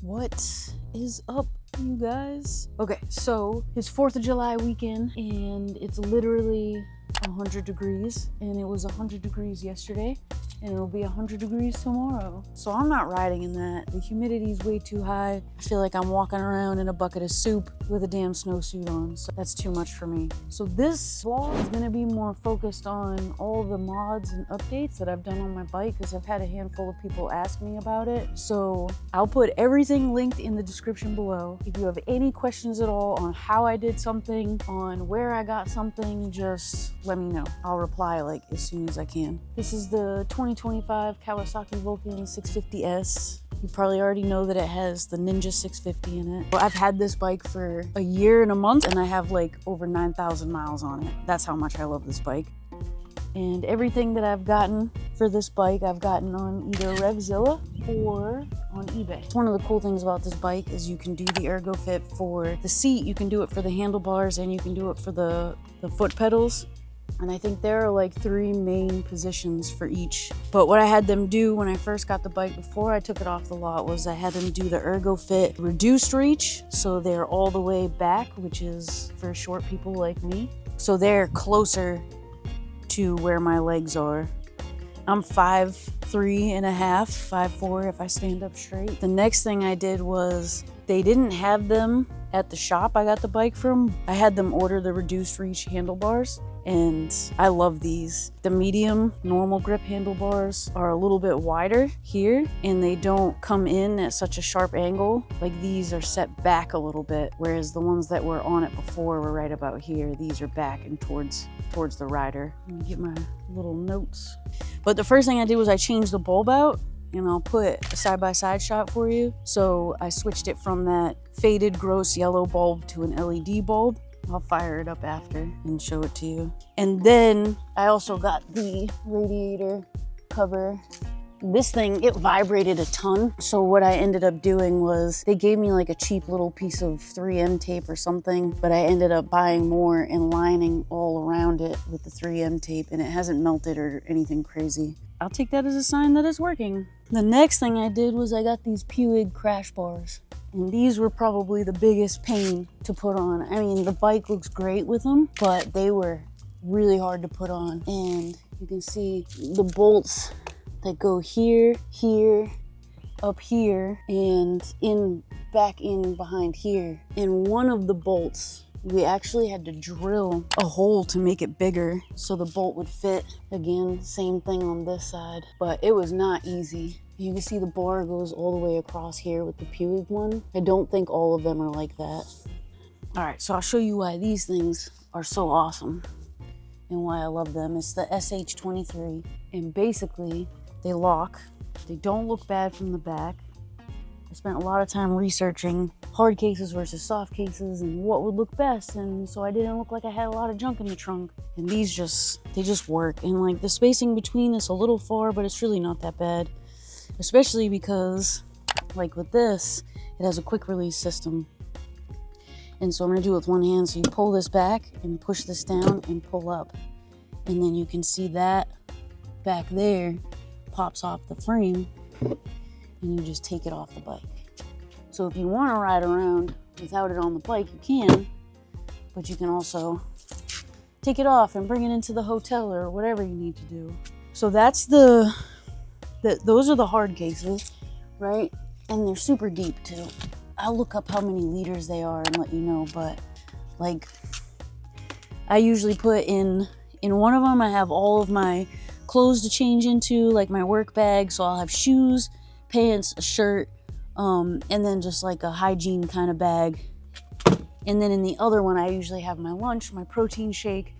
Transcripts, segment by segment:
What is up, you guys? Okay, so it's 4th of July weekend and it's literally 100 degrees, and it was 100 degrees yesterday, and it'll be 100 degrees tomorrow. So I'm not riding in that. The humidity is way too high. I feel like I'm walking around in a bucket of soup with a damn snowsuit on, so that's too much for me. So this vlog is gonna be more focused on all the mods and updates that I've done on my bike, because I've had a handful of people ask me about it. So I'll put everything linked in the description below. If you have any questions at all on how I did something, on where I got something, just let me know. I'll reply like as soon as I can. This is the 2025 Kawasaki Vulcan 650S. You probably already know that it has the Ninja 650 in it. Well, I've had this bike for a year and a month, and I have like over 9,000 miles on it. That's how much I love this bike. And everything that I've gotten for this bike, I've gotten on either Revzilla or on eBay. One of the cool things about this bike is you can do the ergo fit for the seat, you can do it for the handlebars, and you can do it for the foot pedals. And I think there are like 3 main positions for each. But what I had them do when I first got the bike before I took it off the lot was I had them do the ergo fit reduced reach. So they're all the way back, which is for short people like me. So they're closer to where my legs are. I'm 5'3.5", 5'4" if I stand up straight. The next thing I did was, they didn't have them at the shop I got the bike from. I had them order the reduced reach handlebars, and I love these. The medium normal grip handlebars are a little bit wider here, and they don't come in at such a sharp angle. Like these are set back a little bit, whereas the ones that were on it before were right about here. These are back and towards the rider. Let me get my little notes. But the first thing I did was I changed the bulb out, and I'll put a side-by-side shot for you. So I switched it from that faded gross yellow bulb to an LED bulb. I'll fire it up after and show it to you. And then I also got the radiator cover. This thing, it vibrated a ton. So what I ended up doing was, they gave me like a cheap little piece of 3M tape or something, but I ended up buying more and lining all around it with the 3M tape, and it hasn't melted or anything crazy. I'll take that as a sign that it's working. The next thing I did was I got these Puig crash bars. And these were probably the biggest pain to put on. I mean, the bike looks great with them, but they were really hard to put on. And you can see the bolts that go here, here, up here, and back in behind here. And one of the bolts, we actually had to drill a hole to make it bigger so the bolt would fit. Again, same thing on this side, but it was not easy. You can see the bar goes all the way across here with the Puig one. I don't think all of them are like that. All right, so I'll show you why these things are so awesome and why I love them. It's the SH23, and basically they lock. They don't look bad from the back. I spent a lot of time researching hard cases versus soft cases and what would look best, and so I didn't look like I had a lot of junk in the trunk. And these they just work, and like the spacing between is a little far, but it's really not that bad. Especially because, like with this, it has a quick release system. And so I'm gonna do it with one hand. So you pull this back and push this down and pull up. And then you can see that back there pops off the frame, and you just take it off the bike. So if you wanna ride around without it on the bike, you can, but you can also take it off and bring it into the hotel or whatever you need to do. So that's those are the hard cases, right? And they're super deep too. I'll look up how many liters they are and let you know, but like I usually put in one of them, I have all of my clothes to change into, like my work bag. So I'll have shoes, pants, a shirt, and then just like a hygiene kind of bag. And then in the other one, I usually have my lunch, my protein shake,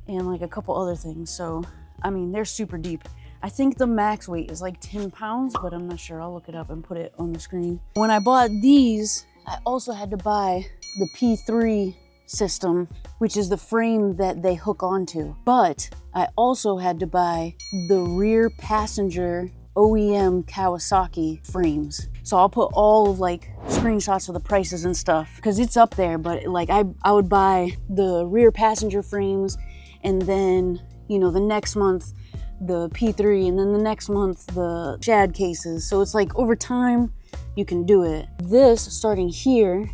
and like a couple other things. So, I mean, they're super deep. I think the max weight is like 10 pounds, but I'm not sure. I'll look it up and put it on the screen. When I bought these, I also had to buy the P3 system, which is the frame that they hook onto. But I also had to buy the rear passenger OEM Kawasaki frames. So I'll put all of like screenshots of the prices and stuff, because it's up there. But like I would buy the rear passenger frames, and then, you know, the next month the P3, and then the next month the Shad cases. So it's like over time you can do it. This, starting here,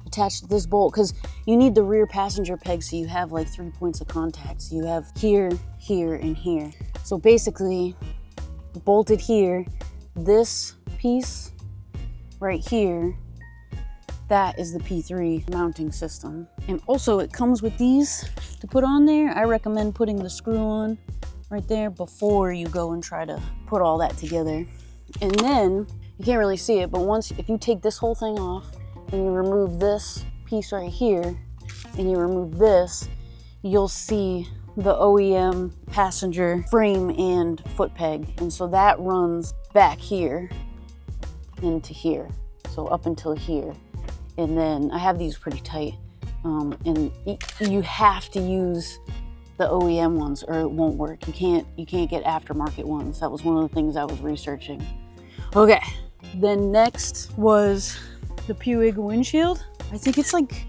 attached to this bolt, because you need the rear passenger peg, so you have like 3 points of contact. So you have here, here, and here. So basically, bolted here, this piece right here, that is the P3 mounting system. And also it comes with these to put on there. I recommend putting the screw on right there before you go and try to put all that together. And then, you can't really see it, but if you take this whole thing off and you remove this piece right here and you remove this, you'll see the OEM passenger frame and foot peg. And so that runs back here into here. So up until here. And then I have these pretty tight. And you have to use the OEM ones or it won't work. You can't get aftermarket ones. That was one of the things I was researching. Okay, then next was the Puig windshield. I think it's like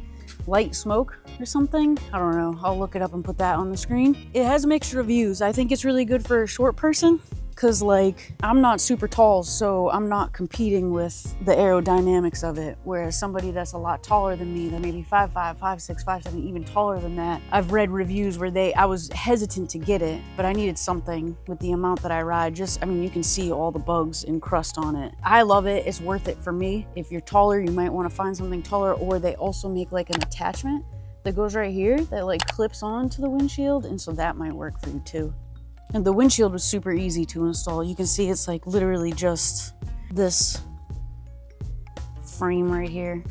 light smoke or something. I don't know, I'll look it up and put that on the screen. It has a mixture of views. I think it's really good for a short person, because like I'm not super tall, so I'm not competing with the aerodynamics of it. Whereas somebody that's a lot taller than me, that maybe 5'5", 5'6", 5'7", even taller than that, I've read reviews where I was hesitant to get it, but I needed something with the amount that I ride. I mean, you can see all the bugs and crust on it. I love it, it's worth it for me. If you're taller, you might want to find something taller, or they also make like an attachment that goes right here that like clips on to the windshield, and so that might work for you too. And the windshield was super easy to install. You can see it's like literally just this frame right here.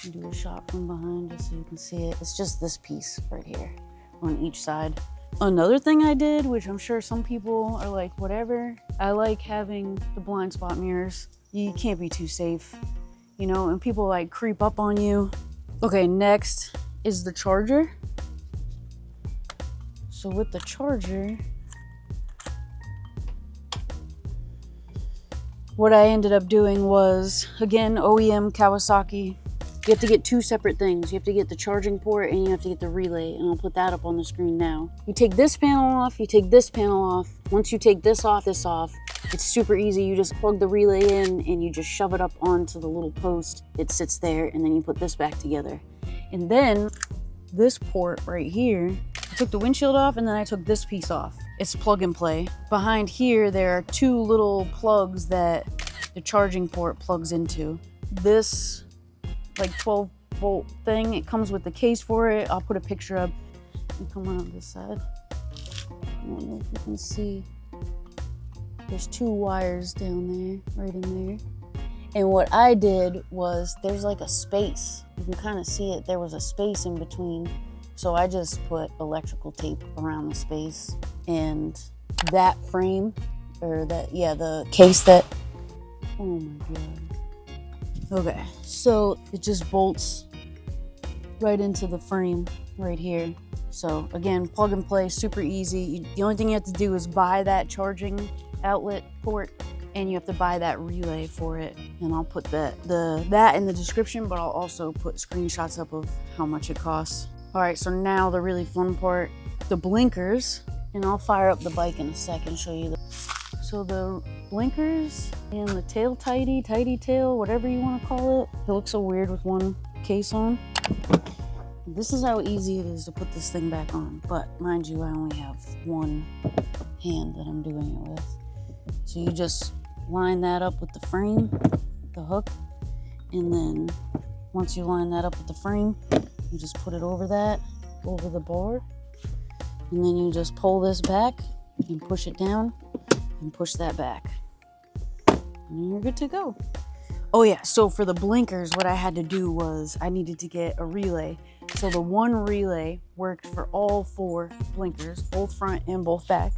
I'll do a shot from behind just so you can see it. It's just this piece right here on each side. Another thing I did, which I'm sure some people are like, whatever, I like having the blind spot mirrors. You can't be too safe, you know, and people like creep up on you. Okay, next is the charger. So with the charger, what I ended up doing was, again, OEM Kawasaki. You have to get two separate things. You have to get the charging port and you have to get the relay, and I'll put that up on the screen now. You take this panel off, you take this panel off. Once you take this off, it's super easy. You just plug the relay in and you just shove it up onto the little post. It sits there, and then you put this back together. And then this port right here, I took the windshield off and then I took this piece off. It's plug and play. Behind here, there are two little plugs that the charging port plugs into. This like 12-volt thing, it comes with the case for it. I'll put a picture up and come on this side. I don't know if you can see. There's two wires down there, right in there. And what I did was, there's like a space. You can kind of see it. There was a space in between. So I just put electrical tape around the space, and that frame, or that, yeah, the case that, oh my God. Okay, so it just bolts right into the frame right here. So again, plug and play, super easy. The only thing you have to do is buy that charging outlet port, and you have to buy that relay for it. And I'll put that in the description, but I'll also put screenshots up of how much it costs. All right, so now the really fun part, the blinkers, and I'll fire up the bike in a second, show you. So the blinkers and the tail tidy tail, whatever you want to call it. It looks so weird with one case on. This is how easy it is to put this thing back on. But mind you, I only have one hand that I'm doing it with. So you just line that up with the frame, the hook, and then once you line that up with the frame, you just put it over that, over the bar, and then you just pull this back and push it down and push that back. And you're good to go. Oh yeah, so for the blinkers, what I had to do was I needed to get a relay. So the one relay worked for all four blinkers, both front and both back.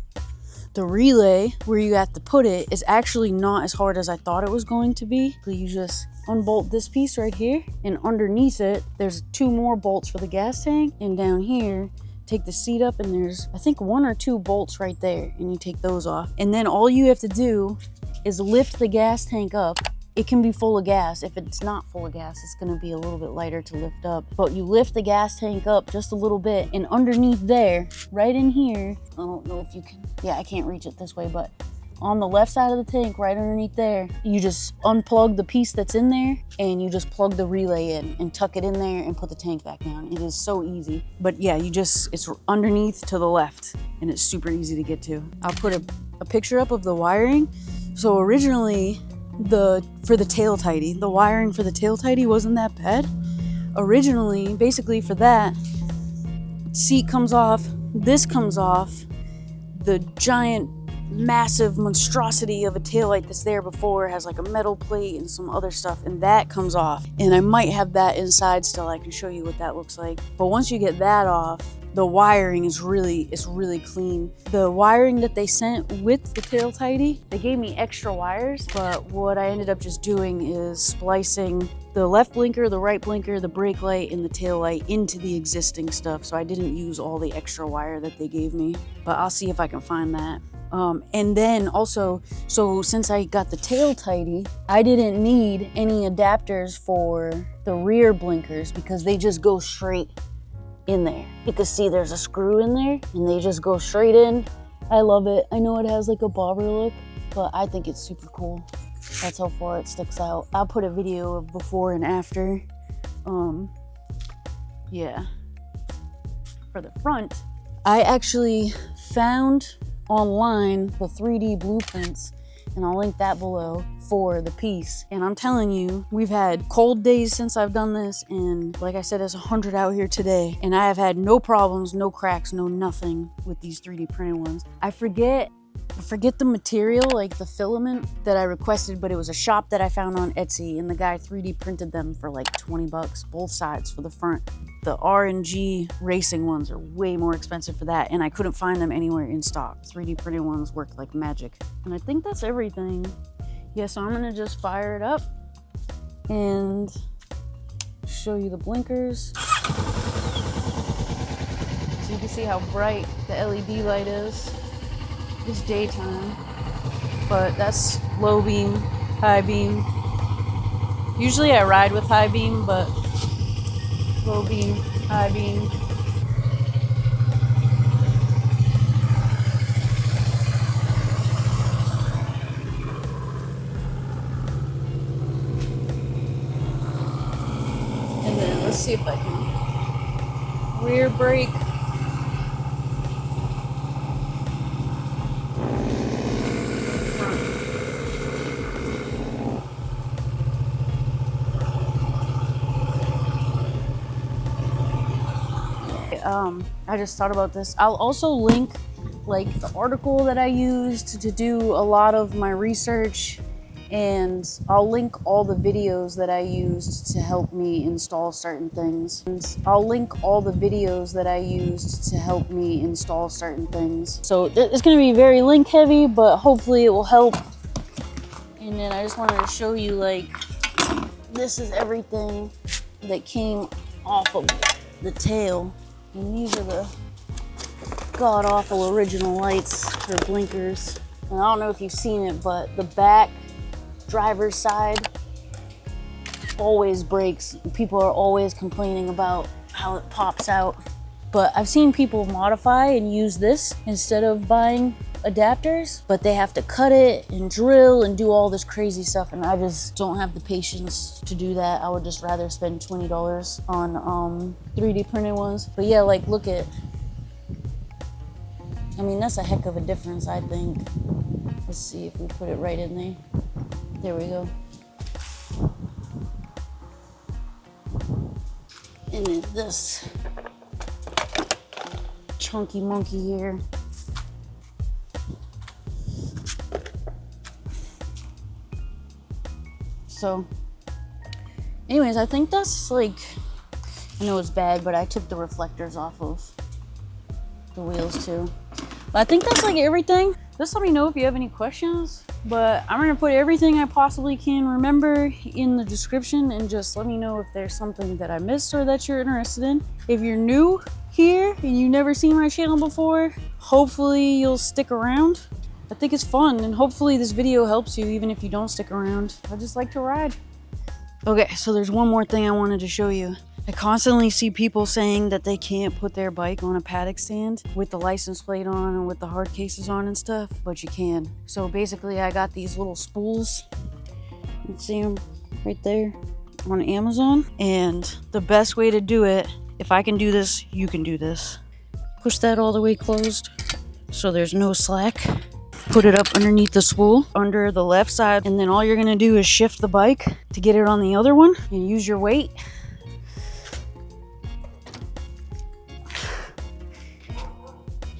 The relay, where you have to put it, is actually not as hard as I thought it was going to be. So you just unbolt this piece right here, and underneath it, there's two more bolts for the gas tank. And down here, take the seat up, and there's, I think, 1 or 2 bolts right there, and you take those off. And then all you have to do is lift the gas tank up. It can be full of gas. If it's not full of gas, it's gonna be a little bit lighter to lift up. But you lift the gas tank up just a little bit, and underneath there, right in here, I don't know if you can, yeah, I can't reach it this way, but on the left side of the tank, right underneath there, you just unplug the piece that's in there and you just plug the relay in and tuck it in there and put the tank back down. It is so easy. But yeah, it's underneath to the left and it's super easy to get to. I'll put a picture up of the wiring. So originally, for the tail tidy, the wiring for the tail tidy wasn't that bad. Originally, basically for that, seat comes off, this comes off, the giant massive monstrosity of a taillight that's there before has like a metal plate and some other stuff, and that comes off. And I might have that inside still. I can show you what that looks like. But once you get that off, the wiring is really clean. The wiring that they sent with the tail tidy, they gave me extra wires, but what I ended up just doing is splicing the left blinker, the right blinker, the brake light, and the tail light into the existing stuff. So I didn't use all the extra wire that they gave me, but I'll see if I can find that. And then also, so since I got the tail tidy, I didn't need any adapters for the rear blinkers because they just go straight in there. You can see there's a screw in there and they just go straight in. I love it. I know it has like a bobber look, but I think it's super cool. That's how far it sticks out. I'll put a video of before and after. Yeah. For the front, I actually found online the 3D blueprints, and I'll link that below for the piece. And I'm telling you, we've had cold days since I've done this, and like I said, it's 100 out here today, and I have had no problems, no cracks, no nothing with these 3D printed ones. I forget the material, like the filament that I requested, but it was a shop that I found on Etsy, and the guy 3D printed them for like 20 bucks, both sides for the front. The R&G racing ones are way more expensive for that, and I couldn't find them anywhere in stock. 3D printed ones worked like magic. And I think that's everything. Yeah, so I'm gonna just fire it up and show you the blinkers. So you can see how bright the LED light is. It's daytime, but that's low beam, high beam. Usually I ride with high beam, but low beam, high beam. And then let's see if I can rear brake. I just thought about this. I'll also link like the article that I used to do a lot of my research, and I'll link all the videos that I used to help me install certain things. So it's gonna be very link heavy, but hopefully it will help. And then I just wanted to show you, like, this is everything that came off of the tail. And these are the god-awful original lights for blinkers. And I don't know if you've seen it, but the back driver's side always breaks. People are always complaining about how it pops out. But I've seen people modify and use this instead of buying adapters, but they have to cut it and drill and do all this crazy stuff, and I just don't have the patience to do that. I would just rather spend $20 on 3D printed ones. But yeah, like, look at, I mean, that's a heck of a difference, I think. Let's see if we put it right in there. There we go. And then this chunky monkey here. So anyways, I think that's, like, I know it's bad, but I took the reflectors off of the wheels too. But I think that's like everything. Just let me know if you have any questions, but I'm gonna put everything I possibly can remember in the description, and just let me know if there's something that I missed or that you're interested in. If you're new here and you've never seen my channel before, hopefully you'll stick around. I think it's fun, and hopefully this video helps you even if you don't stick around. I just like to ride. Okay, so there's one more thing I wanted to show you. I constantly see people saying that they can't put their bike on a paddock stand with the license plate on and with the hard cases on and stuff, but you can. So basically I got these little spools. You can see them right there on Amazon. And the best way to do it, if I can do this, you can do this. Push that all the way closed so there's no slack. Put it up underneath the spool under the left side, and then all you're gonna do is shift the bike to get it on the other one and use your weight.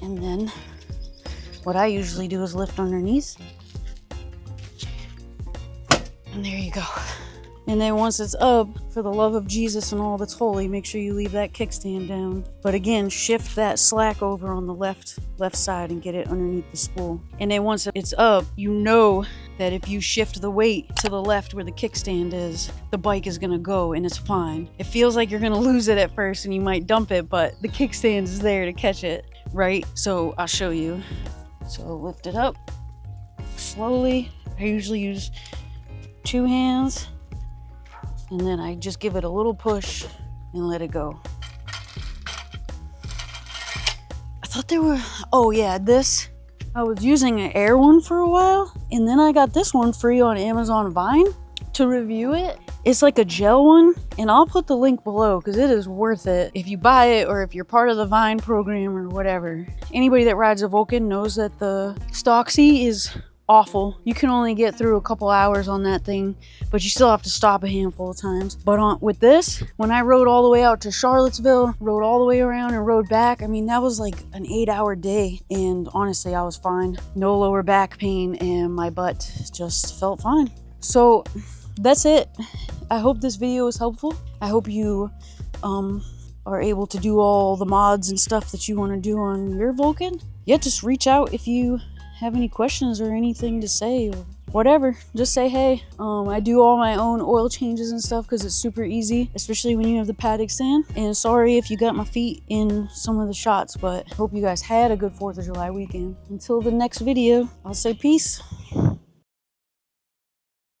And then what I usually do is lift underneath. And there you go. And then once it's up, for the love of Jesus and all that's holy, make sure you leave that kickstand down. But again, shift that slack over on the left side and get it underneath the spool. And then once it's up, you know that if you shift the weight to the left where the kickstand is, the bike is gonna go and it's fine. It feels like you're gonna lose it at first and you might dump it, but the kickstand is there to catch it, right? So I'll show you. So lift it up slowly. I usually use 2 hands. And then I just give it a little push and let it go. I thought there were, oh yeah, this. I was using an air one for a while, and then I got this one free on Amazon Vine to review it. It's like a gel one, and I'll put the link below because it is worth it if you buy it or if you're part of the Vine program or whatever. Anybody that rides a Vulcan knows that the Stocksy is awful. You can only get through a couple hours on that thing, but you still have to stop a handful of times. But with this, when I rode all the way out to Charlottesville, rode all the way around and rode back, I mean, that was like an 8-hour day. And honestly, I was fine. No lower back pain, and my butt just felt fine. So that's it. I hope this video was helpful. I hope you are able to do all the mods and stuff that you want to do on your Vulcan. Yeah, just reach out if you have any questions or anything to say or whatever. Just say hey. I do all my own oil changes and stuff because it's super easy, especially when you have the paddock stand. And sorry if you got my feet in some of the shots, but hope you guys had a good 4th of July weekend. Until the next video, I'll say peace.